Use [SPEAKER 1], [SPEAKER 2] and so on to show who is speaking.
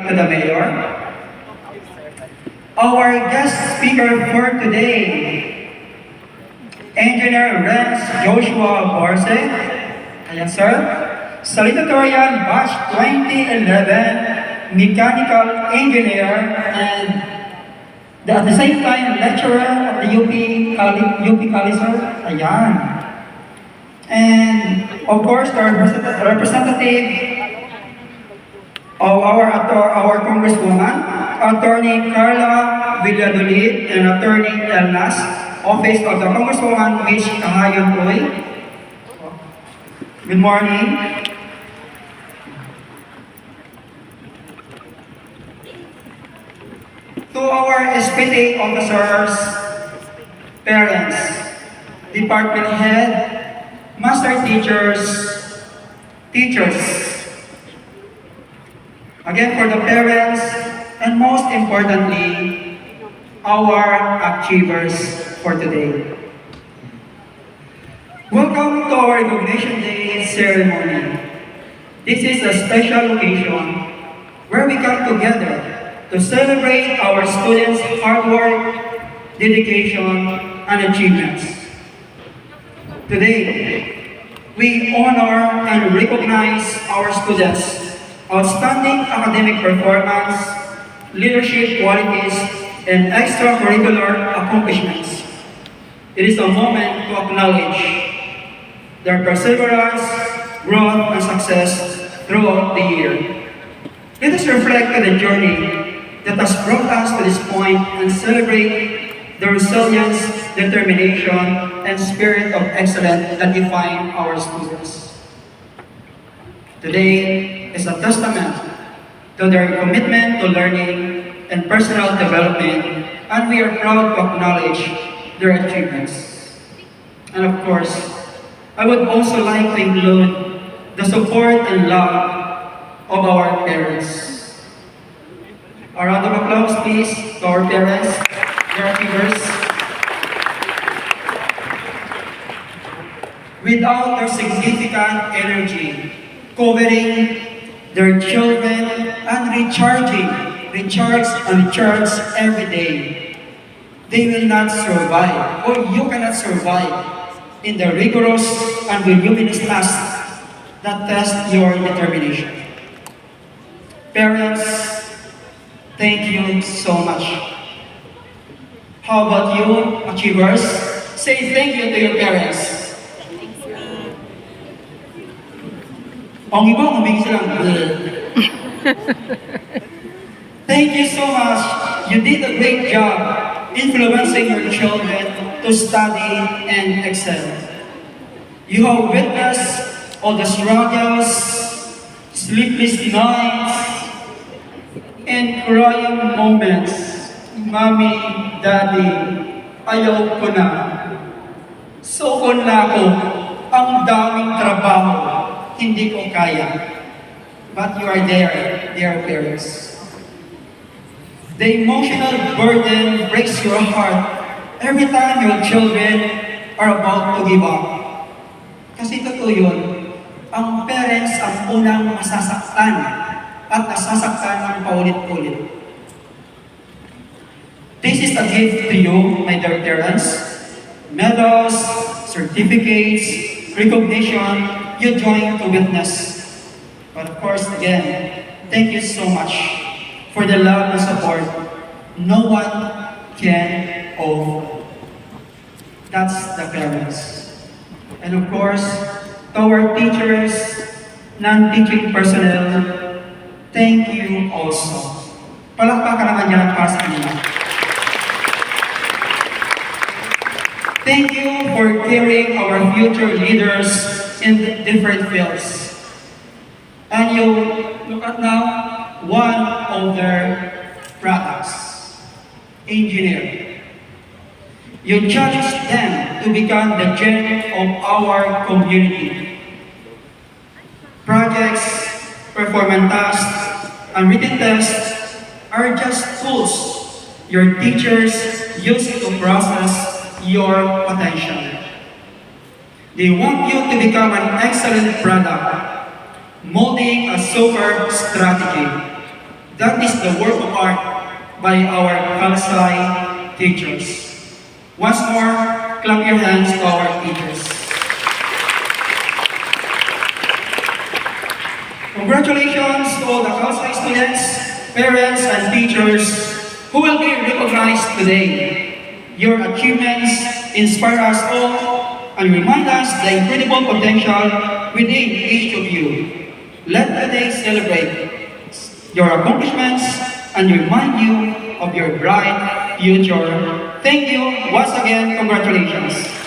[SPEAKER 1] to the Mayor. Our guest speaker for today, Engineer Renz Joshua Borse. Ayan, sir. Salutatorian Batch 2011 Mechanical Engineer and at the same time lecturer at the UP Cali, sir. Ayan. And of course, the representative of our Congresswoman, Attorney Carla Villadolid, and Attorney Elnas, Office of the Congresswoman Mitch Kahayon Uy. Good morning. To our SPTA officers, parents, department head, master teachers, again for the parents, and most importantly, our achievers for today. Welcome to our Recognition Day ceremony. This is a special occasion where we come together to celebrate our students' hard work, dedication, and achievements. Today, we honor and recognize our students' outstanding academic performance, leadership qualities, and extracurricular accomplishments. It is a moment to acknowledge their perseverance, growth, and success throughout the year. Let us reflect on the journey that has brought us to this point and celebrate the resilience, determination, and spirit of excellence that define our students. Today is a testament to their commitment to learning and personal development, and we are proud to acknowledge their achievements. And of course, I would also like to include the support and love of our parents. A round of applause, please, to our parents, their achievers. Without their significant energy, covering their children and recharge every day, they will not survive, or you cannot survive in the rigorous and voluminous tasks that test your determination. Parents, thank you so much. How about you, achievers? Say thank you to your parents. Ang iba, humingi silang Thank you so much. You did a great job influencing your children to study and excel. You have witnessed all the struggles, sleepless nights, and crying moments. Mommy, Daddy, ayaw ko na. Sukon na ako. Ang daming trabaho. Hindi ko kaya. But you are there, dear parents. The emotional burden breaks your heart every time your children are about to give up. Kasi totoo yun, ang parents ang unang masasaktan at nasasaktan ng paulit-ulit. This is a gift to you, my dear parents. Medals, certificates, recognition, you join to witness. But of course, again, thank you so much for the love and support no one can owe. That's the parents. And of course, to our teachers, non-teaching personnel, thank you also. Palakpakan naman yan para sa kanila. Thank you for carrying our future leaders in the different fields. And you look at now one of their products, engineering. You challenge them to become the gen of our community. Projects, performance tasks, and written tests are just tools your teachers use to process your potential. They want you to become an excellent product, molding a super strategy. That is the work of art by our Kalasay teachers. Once more, clap your hands to our teachers. Congratulations to all the Kalasay students, parents, and teachers who will be recognized today. Your achievements inspire us all and remind us the incredible potential within each of you. Let today celebrate your accomplishments and remind you of your bright future. Thank you once again. Congratulations.